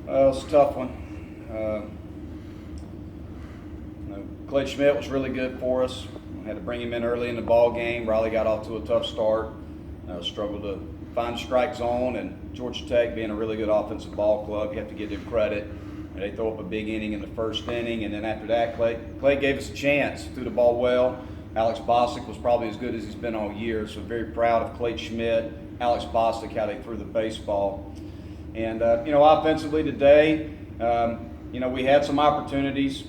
Well, it's a tough one. Clay Schmidt was really good for us. We had to bring him in early in the ball game. Riley got off to a tough start. Struggled to find the strike zone, and Georgia Tech being a really good offensive ball club, you have to give them credit. And they throw up a big inning in the first inning, and then after that, Clay gave us a chance, threw the ball well. Alex Bostic was probably as good as he's been all year, so very proud of Clay Schmidt, Alex Bostic, how they threw the baseball. And, offensively today, we had some opportunities.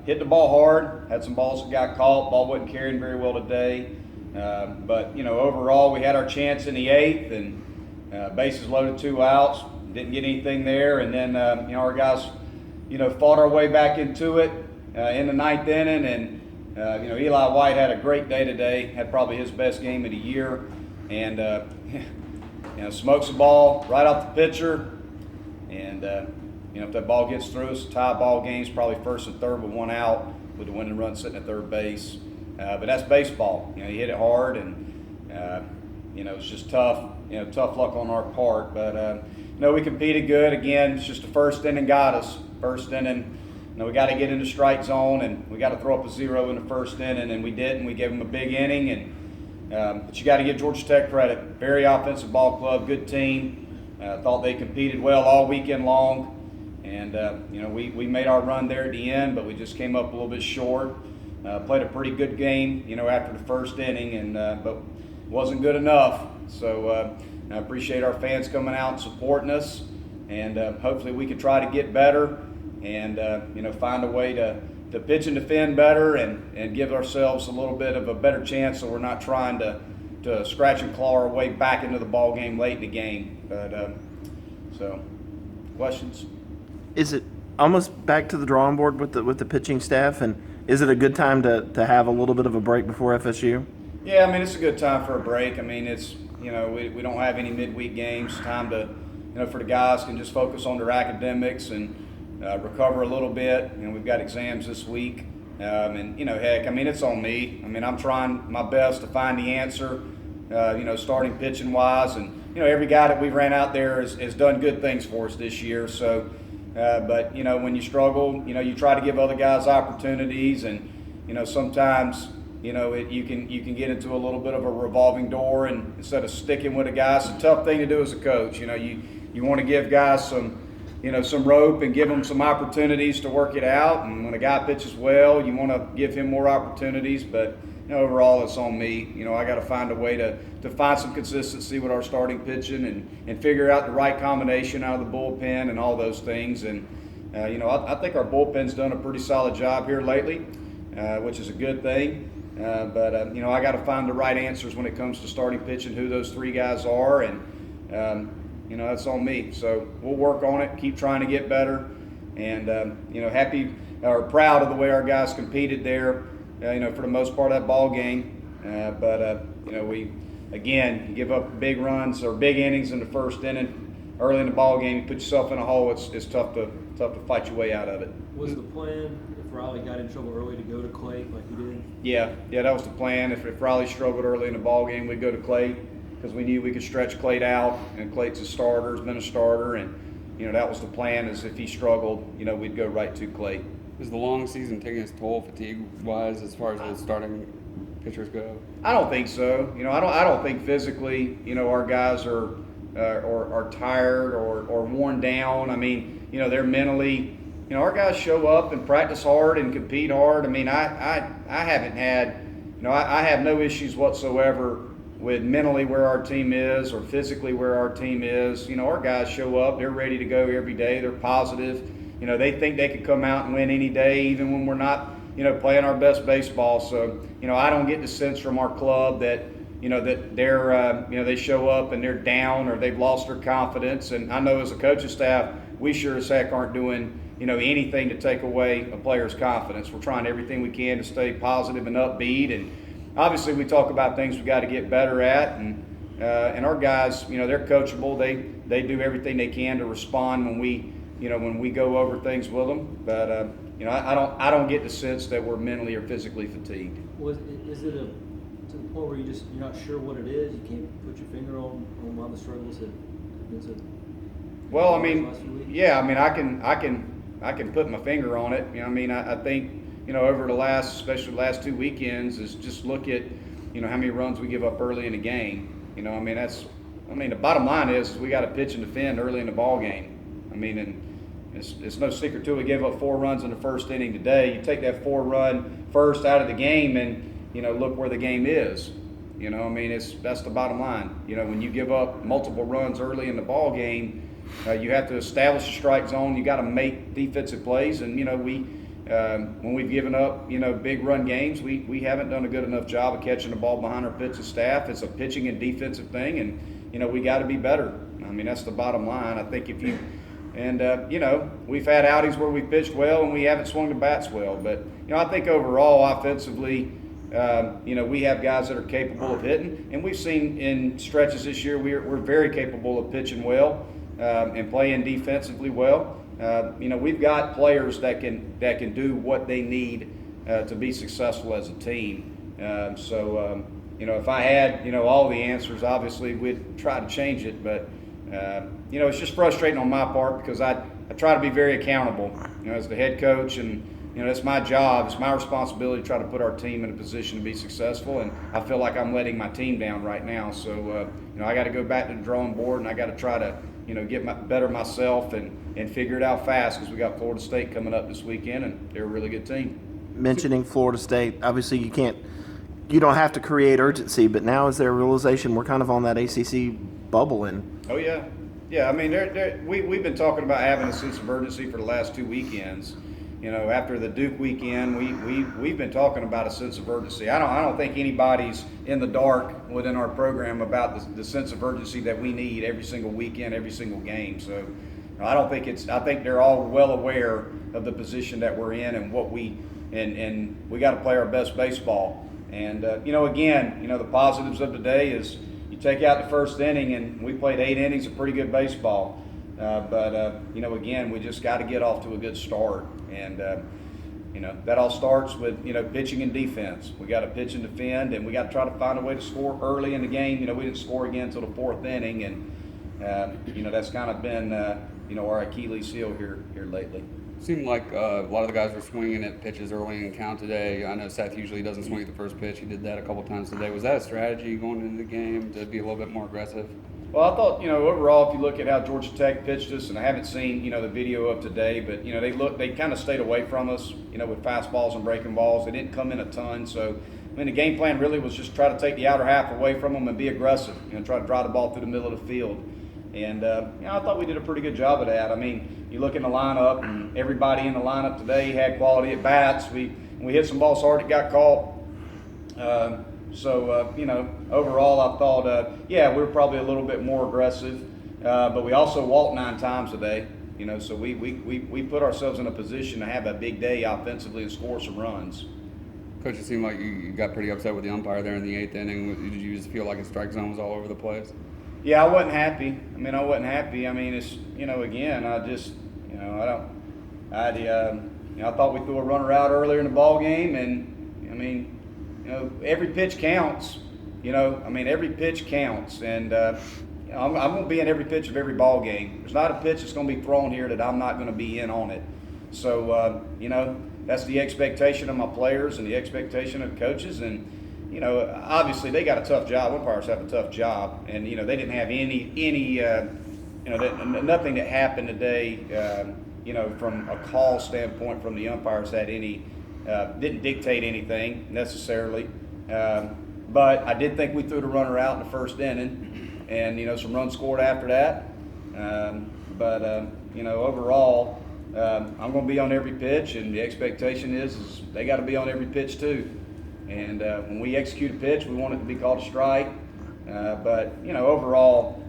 Hit the ball hard, had some balls that got caught. Ball wasn't carrying very well today. But overall, we had our chance in the eighth, and bases loaded, 2 outs. Didn't get anything there. And then, our guys, fought our way back into it in the ninth inning. And, Eli White had a great day today, had probably his best game of the year. And, smokes the ball right off the pitcher. And, if that ball gets through, it's a tie ball game. It's probably first and third with 1 out with the winning run sitting at third base. But that's baseball. He hit it hard, and, it's just tough, tough luck on our part. But, we competed good. Again, it's just the first inning got us. First inning, we got to get in the strike zone, and we got to throw up a 0 in the first inning, and we didn't. We gave them a big inning, and but you got to give Georgia Tech credit. Very offensive ball club, good team. Thought they competed well all weekend long. And, we made our run there at the end, but we just came up a little bit short. Played a pretty good game, after the first inning, and but wasn't good enough. So I appreciate our fans coming out and supporting us, and hopefully we can try to get better and, find a way to pitch and defend better and give ourselves a little bit of a better chance so we're not trying to scratch and claw our way back into the ball game late in the game. But so, questions? Is it almost back to the drawing board with the pitching staff, and is it a good time to have a little bit of a break before FSU? Yeah, it's a good time for a break. It's we don't have any midweek games. Time to for the guys can just focus on their academics and recover a little bit. We've got exams this week, and heck, it's on me. I'm trying my best to find the answer. Starting pitching wise, and every guy that we've ran out there has done good things for us this year. So. But when you struggle, you try to give other guys opportunities, and sometimes you can get into a little bit of a revolving door, and instead of sticking with a guy, it's a tough thing to do as a coach. You want to give guys some rope and give them some opportunities to work it out. And when a guy pitches well, you want to give him more opportunities. But overall, it's on me. I got to find a way to find some consistency with our starting pitching and figure out the right combination out of the bullpen and all those things. And, I think our bullpen's done a pretty solid job here lately, which is a good thing. But I got to find the right answers when it comes to starting pitching, who those 3 guys are. And, that's on me. So we'll work on it, keep trying to get better. And, happy or proud of the way our guys competed there. For the most part of that ball game. But we, again, you give up big runs or big innings in the first inning, early in the ball game, you put yourself in a hole, it's tough to fight your way out of it. Was the plan, if Riley got in trouble early, to go to Clay like he did? Yeah, that was the plan. If Riley struggled early in the ball game, we'd go to Clay because we knew we could stretch Clay out, and Clay's a starter, has been a starter, and that was the plan, is if he struggled, we'd go right to Clay. Is the long season taking its toll fatigue-wise as far as the starting pitchers go? I don't think so. I don't think physically, our guys are tired or worn down. They're mentally. Our guys show up and practice hard and compete hard. I haven't had. I have no issues whatsoever with mentally where our team is or physically where our team is. Our guys show up. They're ready to go every day. They're positive. They think they could come out and win any day, even when we're not, playing our best baseball. So, I don't get the sense from our club that, that they're, they show up and they're down or they've lost their confidence. And I know as a coaching staff, we sure as heck aren't doing, anything to take away a player's confidence. We're trying everything we can to stay positive and upbeat. And obviously we talk about things we got to get better at. And our guys, they're coachable. They do everything they can to respond when we go over things with them. But I don't get the sense that we're mentally or physically fatigued. Is it to the point where you're not sure what it is? You can't put your finger on why the struggles have been so. Well, Yeah, I mean, I can put my finger on it. You know, I mean, I think, you know, over the last, especially the last 2 weekends, is just look at, you know, how many runs we give up early in the game. You know, I mean, the bottom line is we got to pitch and defend early in the ball game. I mean, and it's no secret to it. We gave up 4 runs in the first inning today. You take that 4-run first out of the game, and you know, look where the game is. You know, I mean, that's the bottom line. You know, when you give up multiple runs early in the ball game, you have to establish a strike zone. You got to make defensive plays, and you know, when we've given up, you know, big run games, we haven't done a good enough job of catching the ball behind our pitching staff. It's a pitching and defensive thing, and you know, we got to be better. I mean, that's the bottom line. I think if you you know, we've had outings where we pitched well and we haven't swung the bats well, but you know, I think overall offensively, you know, we have guys that are capable of hitting, and we've seen in stretches this year we're very capable of pitching well and playing defensively well. You know, we've got players that can do what they need to be successful as a team. You know, if I had, you know, all the answers, obviously we'd try to change it, but you know, it's just frustrating on my part because I try to be very accountable, you know, as the head coach, and you know, it's my job, it's my responsibility to try to put our team in a position to be successful, and I feel like I'm letting my team down right now. So you know, I got to go back to the drawing board, and I got to try to, you know, get better myself and figure it out fast, because we got Florida State coming up this weekend, and they're a really good team. Mentioning Florida State, obviously you don't have to create urgency, but now is there a realization we're kind of on that ACC bubble? Oh yeah, yeah. I mean, we've been talking about having a sense of urgency for the last 2 weekends. You know, after the Duke weekend, we've been talking about a sense of urgency. I don't think anybody's in the dark within our program about the sense of urgency that we need every single weekend, every single game. So, I think they're all well aware of the position that we're in and what we got to play our best baseball. And you know, again, you know, the positives of today is you take out the first inning, and we played 8 innings of pretty good baseball. But you know, again, we just got to get off to a good start, and you know, that all starts with, you know, pitching and defense. We got to pitch and defend, and we got to try to find a way to score early in the game. You know, we didn't score again until the 4th inning, and you know, that's kind of been you know, our Achilles heel here lately. Seemed like a lot of the guys were swinging at pitches early in the count today. I know Seth usually doesn't swing at the first pitch. He did that a couple times today. Was that a strategy going into the game to be a little bit more aggressive? Well, I thought, you know, overall, if you look at how Georgia Tech pitched us, and I haven't seen, you know, the video of today, but, you know, they kind of stayed away from us, you know, with fastballs and breaking balls. They didn't come in a ton. So, I mean, the game plan really was just try to take the outer half away from them and be aggressive, you know, try to drive the ball through the middle of the field. And, you know, I thought we did a pretty good job of that. I mean, you look in the lineup, and everybody in the lineup today had quality at bats. We hit some balls hard that got caught. You know, overall, I thought, yeah, we were probably a little bit more aggressive, but we also walked 9 times today. You know, so we put ourselves in a position to have a big day offensively and score some runs. Coach, it seemed like you got pretty upset with the umpire there in the 8th inning. Did you just feel like his strike zone was all over the place? Yeah, I wasn't happy. I mean, it's, you know, again, I just, you know, you know, I thought we threw a runner out earlier in the ball game, and I mean, you know, every pitch counts. You know, I mean, every pitch counts, and you know, I'm going to be in every pitch of every ball game. There's not a pitch that's going to be thrown here that I'm not going to be in on it. So, you know, that's the expectation of my players and the expectation of the coaches, and you know, obviously they got a tough job. Umpires have a tough job, and you know, they didn't have any you know, nothing that happened today, you know, from a call standpoint from the umpires had any didn't dictate anything necessarily. But I did think we threw the runner out in the first inning, and you know, some runs scored after that. You know, overall, I'm going to be on every pitch, and the expectation is they got to be on every pitch too. And when we execute a pitch, we want it to be called a strike. But you know, overall,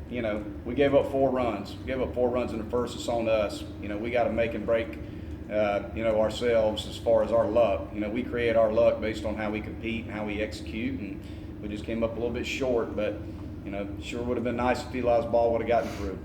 you know, we gave up 4 runs. We gave up 4 runs in the first. It's on us. You know, we got to make and break, you know, ourselves as far as our luck. You know, we create our luck based on how we compete and how we execute, and we just came up a little bit short. But you know, sure would have been nice if Eli's ball would have gotten through.